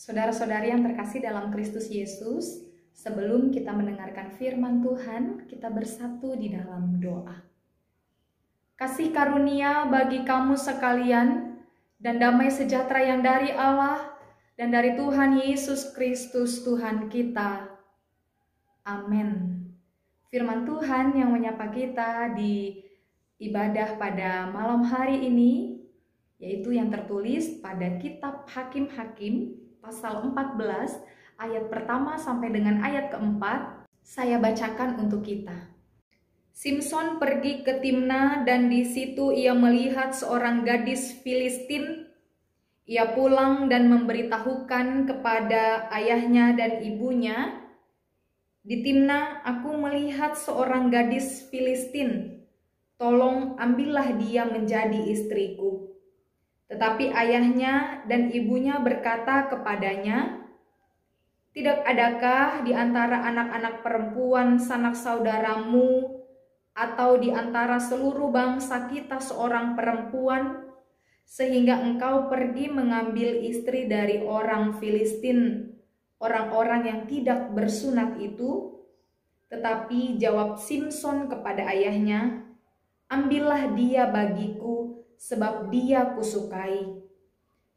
Saudara-saudari yang terkasih dalam Kristus Yesus, sebelum kita mendengarkan firman Tuhan, kita bersatu di dalam doa. Kasih karunia bagi kamu sekalian, dan damai sejahtera yang dari Allah dan dari Tuhan Yesus Kristus Tuhan kita. Amin. Firman Tuhan yang menyapa kita di ibadah pada malam hari ini, yaitu yang tertulis pada kitab Hakim-Hakim, pasal 14, ayat pertama sampai dengan ayat keempat, saya bacakan untuk kita. Simson pergi ke Timna dan di situ ia melihat seorang gadis Filistin. Ia pulang dan memberitahukan kepada ayahnya dan ibunya, "Di Timna aku melihat seorang gadis Filistin. Tolong ambillah dia menjadi istriku." Tetapi ayahnya dan ibunya berkata kepadanya, "Tidak adakah di antara anak-anak perempuan sanak saudaramu atau di antara seluruh bangsa kita seorang perempuan, sehingga engkau pergi mengambil istri dari orang Filistin, orang-orang yang tidak bersunat itu?" Tetapi jawab Simson kepada ayahnya, "Ambillah dia bagiku, sebab dia kusukai."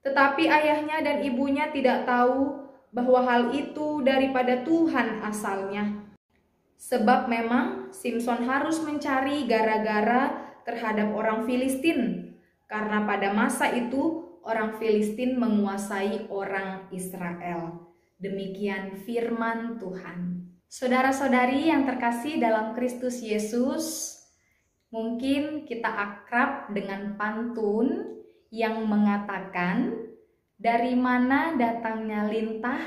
Tetapi ayahnya dan ibunya tidak tahu bahwa hal itu daripada Tuhan asalnya. Sebab memang Simson harus mencari gara-gara terhadap orang Filistin, karena pada masa itu orang Filistin menguasai orang Israel. Demikian firman Tuhan. Saudara-saudari yang terkasih dalam Kristus Yesus, mungkin kita akrab dengan pantun yang mengatakan, "Dari mana datangnya lintah,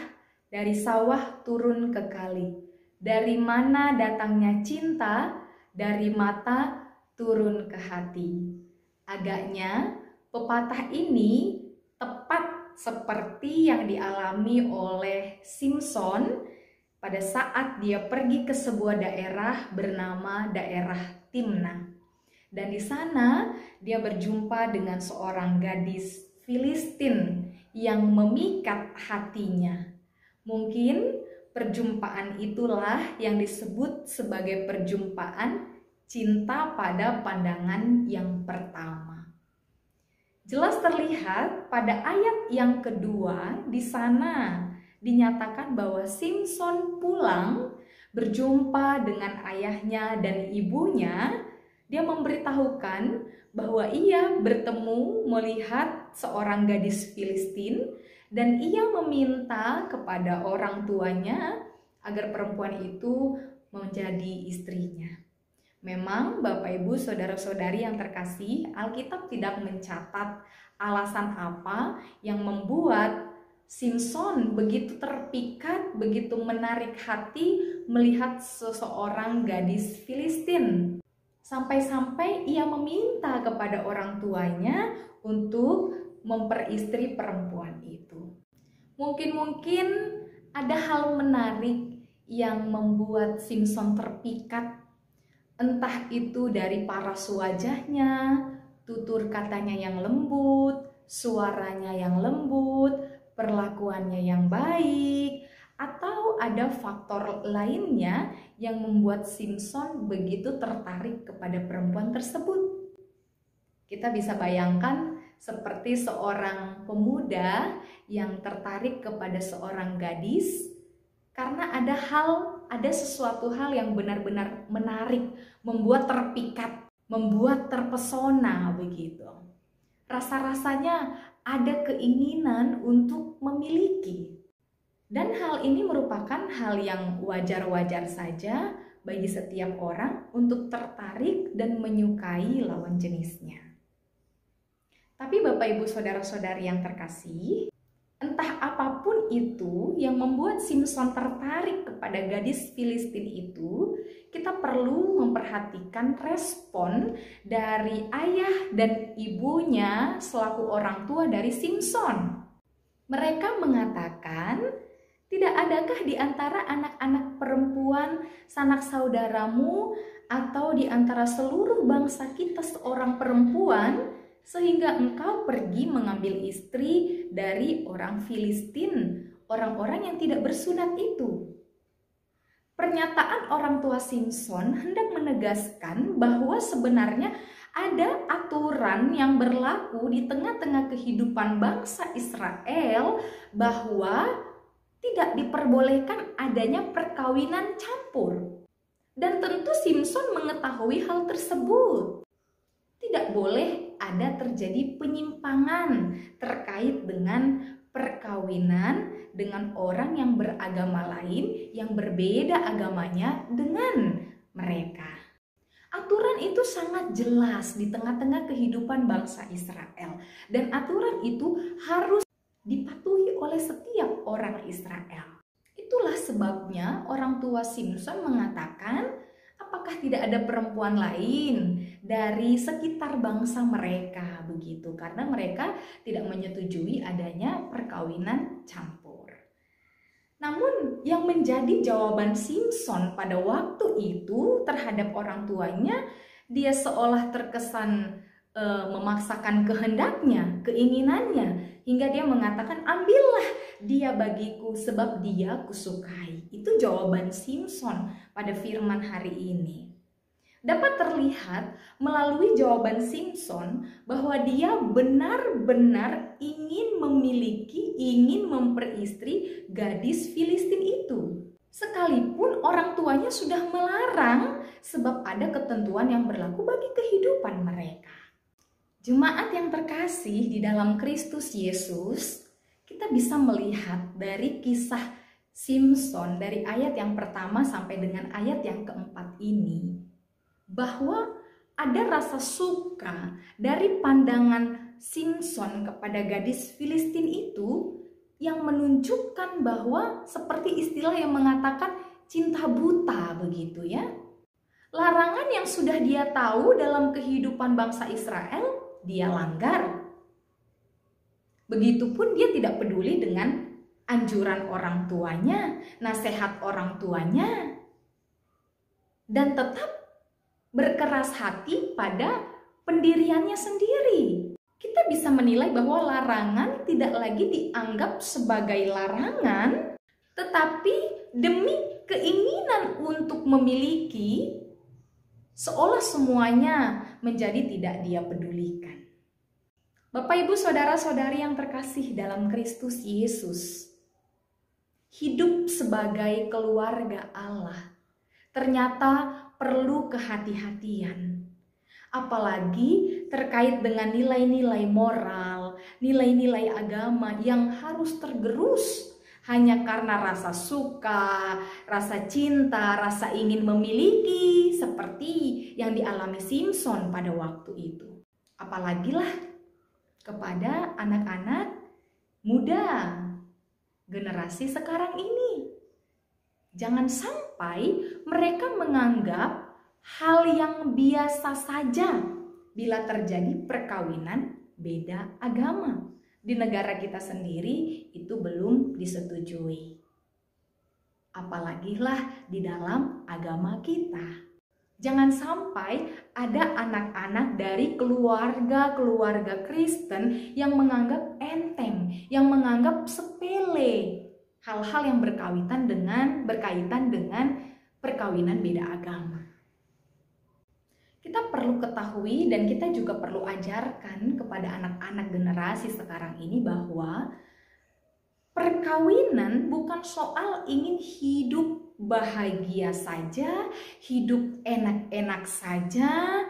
dari sawah turun ke kali. Dari mana datangnya cinta, dari mata turun ke hati." Agaknya pepatah ini tepat seperti yang dialami oleh Simson pada saat dia pergi ke sebuah daerah bernama daerah Timna. Dan di sana dia berjumpa dengan seorang gadis Filistin yang memikat hatinya. Mungkin perjumpaan itulah yang disebut sebagai perjumpaan cinta pada pandangan yang pertama. Jelas terlihat pada ayat yang kedua, di sana dinyatakan bahwa Simson pulang berjumpa dengan ayahnya dan ibunya. Dia memberitahukan bahwa ia bertemu melihat seorang gadis Filistin dan ia meminta kepada orang tuanya agar perempuan itu menjadi istrinya. Memang Bapak Ibu saudara-saudari yang terkasih, Alkitab tidak mencatat alasan apa yang membuat Simson begitu terpikat, begitu menarik hati melihat seseorang gadis Filistin. Sampai-sampai ia meminta kepada orang tuanya untuk memperistri perempuan itu. Mungkin ada hal menarik yang membuat Simson terpikat. Entah itu dari paras wajahnya, tutur katanya yang lembut, suaranya yang lembut, perlakuannya yang baik, atau ada faktor lainnya yang membuat Simson begitu tertarik kepada perempuan tersebut. Kita bisa bayangkan seperti seorang pemuda yang tertarik kepada seorang gadis karena ada sesuatu hal yang benar-benar menarik, membuat terpikat, membuat terpesona begitu. Rasa-rasanya ada keinginan untuk memiliki. Dan hal ini merupakan hal yang wajar-wajar saja bagi setiap orang untuk tertarik dan menyukai lawan jenisnya. Tapi Bapak Ibu saudara-saudari yang terkasih, entah apapun itu yang membuat Simson tertarik kepada gadis Filistin itu, kita perlu memperhatikan respon dari ayah dan ibunya selaku orang tua dari Simson. Mereka mengatakan, "Tidak adakah di antara anak-anak perempuan sanak saudaramu atau di antara seluruh bangsa kita seorang perempuan, sehingga engkau pergi mengambil istri dari orang Filistin, orang-orang yang tidak bersunat itu. Pernyataan orang tua Simson hendak menegaskan bahwa sebenarnya ada aturan yang berlaku di tengah-tengah kehidupan bangsa Israel bahwa tidak diperbolehkan adanya perkawinan campur. Dan tentu Simson mengetahui hal tersebut. Tidak boleh ada terjadi penyimpangan terkait dengan perkawinan dengan orang yang beragama lain yang berbeda agamanya dengan mereka. Aturan itu sangat jelas di tengah-tengah kehidupan bangsa Israel, dan aturan itu harus dipatuhi oleh setiap orang Israel. Itulah sebabnya orang tua Simson mengatakan, apakah tidak ada perempuan lain dari sekitar bangsa mereka begitu, karena mereka tidak menyetujui adanya perkawinan campur. Namun yang menjadi jawaban Simson pada waktu itu terhadap orang tuanya, dia seolah terkesan memaksakan kehendaknya, keinginannya, hingga dia mengatakan, ambillah dia bagiku sebab dia kusukai. Itu jawaban Simson pada firman hari ini. Dapat terlihat melalui jawaban Simson bahwa dia benar-benar ingin memiliki, ingin memperistri gadis Filistin itu. Sekalipun orang tuanya sudah melarang sebab ada ketentuan yang berlaku bagi kehidupan mereka. Jemaat yang terkasih di dalam Kristus Yesus, kita bisa melihat dari kisah Simson dari ayat yang pertama sampai dengan ayat yang keempat ini, bahwa ada rasa suka dari pandangan Simson kepada gadis Filistin itu yang menunjukkan bahwa seperti istilah yang mengatakan cinta buta begitu ya. Larangan yang sudah dia tahu dalam kehidupan bangsa Israel, dia langgar. Begitupun dia tidak peduli dengan anjuran orang tuanya, nasihat orang tuanya, dan tetap berkeras hati pada pendiriannya sendiri. Kita bisa menilai bahwa larangan tidak lagi dianggap sebagai larangan, tetapi demi keinginan untuk memiliki, seolah semuanya menjadi tidak dia pedulikan. Bapak, Ibu, saudara-saudari yang terkasih dalam Kristus Yesus, hidup sebagai keluarga Allah ternyata perlu kehati-hatian. Apalagi terkait dengan nilai-nilai moral, nilai-nilai agama yang harus tergerus hanya karena rasa suka, rasa cinta, rasa ingin memiliki seperti yang dialami Simson pada waktu itu. Apalagilah kepada anak-anak muda generasi sekarang ini. Jangan sampai mereka menganggap hal yang biasa saja bila terjadi perkawinan beda agama. Di negara kita sendiri itu belum disetujui. Apalagilah di dalam agama kita. Jangan sampai ada anak-anak dari keluarga-keluarga Kristen yang menganggap enteng, yang menganggap sepele hal-hal yang berkaitan dengan perkawinan beda agama. Kita perlu ketahui dan kita juga perlu ajarkan kepada anak-anak generasi sekarang ini bahwa perkawinan bukan soal ingin hidup bahagia saja, hidup enak-enak saja,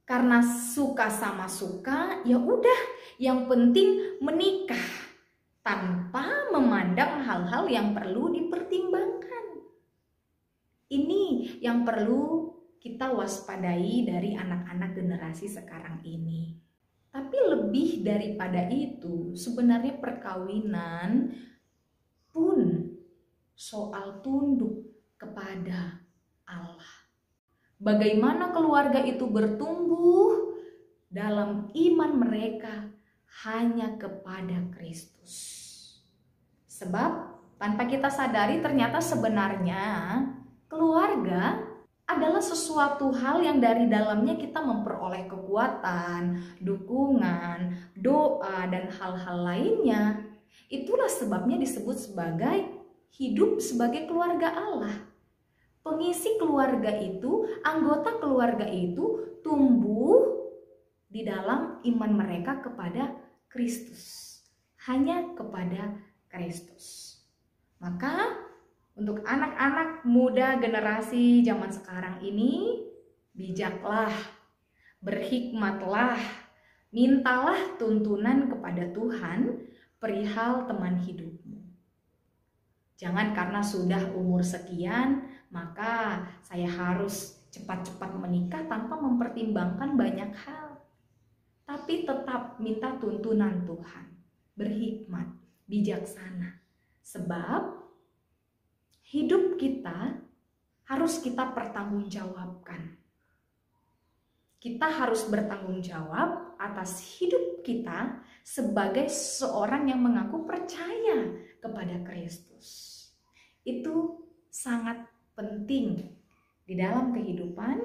karena suka sama suka, ya udah, yang penting menikah tanpa memandang hal-hal yang perlu dipertimbangkan. Ini yang perlu kita waspadai dari anak-anak generasi sekarang ini. Tapi lebih daripada itu, sebenarnya perkawinan pun soal tunduk kepada Allah. Bagaimana keluarga itu bertumbuh dalam iman mereka hanya kepada Kristus. Sebab tanpa kita sadari ternyata sebenarnya keluarga adalah sesuatu hal yang dari dalamnya kita memperoleh kekuatan, dukungan, doa, dan hal-hal lainnya. Itulah sebabnya disebut sebagai hidup sebagai keluarga Allah. Pengisi keluarga itu, anggota keluarga itu tumbuh di dalam iman mereka kepada Kristus. Hanya kepada Kristus. Maka untuk anak-anak muda generasi zaman sekarang ini, bijaklah, berhikmatlah, mintalah tuntunan kepada Tuhan perihal teman hidupmu. Jangan karena sudah umur sekian, maka saya harus cepat-cepat menikah tanpa mempertimbangkan banyak hal. Tapi tetap minta tuntunan Tuhan, berhikmat, bijaksana. Sebab hidup kita harus kita pertanggungjawabkan. Kita harus bertanggung jawab atas hidup kita sebagai seorang yang mengaku percaya kepada Kristus. Itu sangat penting di dalam kehidupan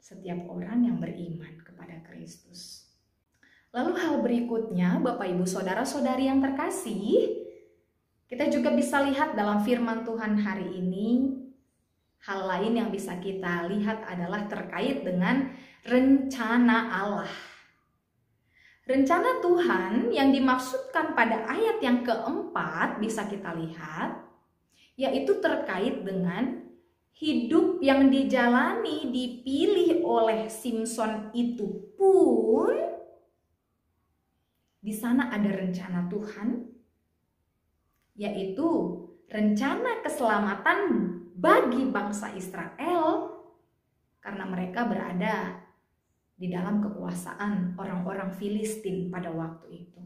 setiap orang yang beriman kepada Kristus. Lalu hal berikutnya, Bapak Ibu Saudara-saudari yang terkasih, kita juga bisa lihat dalam firman Tuhan hari ini, hal lain yang bisa kita lihat adalah terkait dengan rencana Allah. Rencana Tuhan yang dimaksudkan pada ayat yang keempat bisa kita lihat, yaitu terkait dengan hidup yang dijalani, dipilih oleh Simson itu pun, di sana ada rencana Tuhan, yaitu rencana keselamatan bagi bangsa Israel karena mereka berada di dalam kekuasaan orang-orang Filistin pada waktu itu.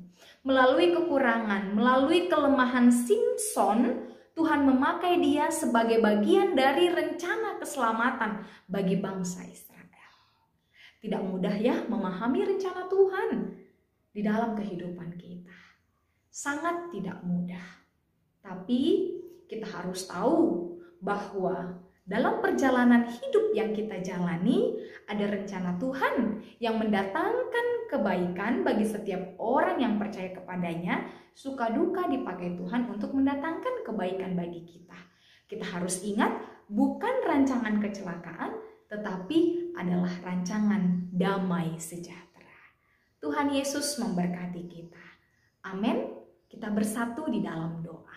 Melalui kekurangan, melalui kelemahan Simson, Tuhan memakai dia sebagai bagian dari rencana keselamatan bagi bangsa Israel. Tidak mudah ya memahami rencana Tuhan di dalam kehidupan kita. Sangat tidak mudah. Tapi kita harus tahu bahwa dalam perjalanan hidup yang kita jalani, ada rencana Tuhan yang mendatangkan kebaikan bagi setiap orang yang percaya kepadanya. Suka duka dipakai Tuhan untuk mendatangkan kebaikan bagi kita. Kita harus ingat, bukan rancangan kecelakaan, tetapi adalah rancangan damai sejahtera. Tuhan Yesus memberkati kita. Amin. Kita bersatu di dalam doa.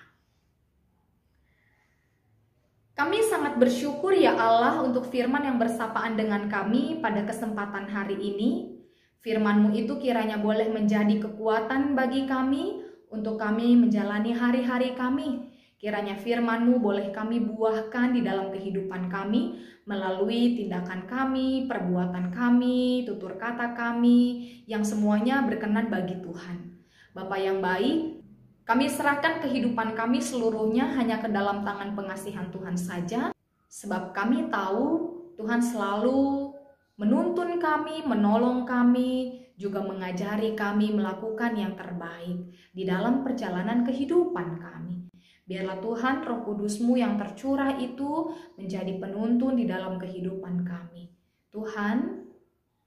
Kami sangat bersyukur ya Allah untuk firman yang bersapaan dengan kami pada kesempatan hari ini. Firman-Mu itu kiranya boleh menjadi kekuatan bagi kami untuk kami menjalani hari-hari kami. Kiranya firman-Mu boleh kami buahkan di dalam kehidupan kami melalui tindakan kami, perbuatan kami, tutur kata kami, yang semuanya berkenan bagi Tuhan. Bapa yang baik, kami serahkan kehidupan kami seluruhnya hanya ke dalam tangan pengasihan Tuhan saja, sebab kami tahu Tuhan selalu menuntun kami, menolong kami, juga mengajari kami melakukan yang terbaik di dalam perjalanan kehidupan kami. Biarlah Tuhan Roh Kudus-Mu yang tercurah itu menjadi penuntun di dalam kehidupan kami. Tuhan,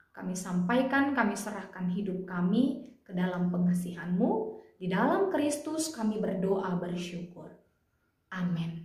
kami sampaikan, kami serahkan hidup kami ke dalam pengasihan-Mu. Di dalam Kristus kami berdoa bersyukur. Amin.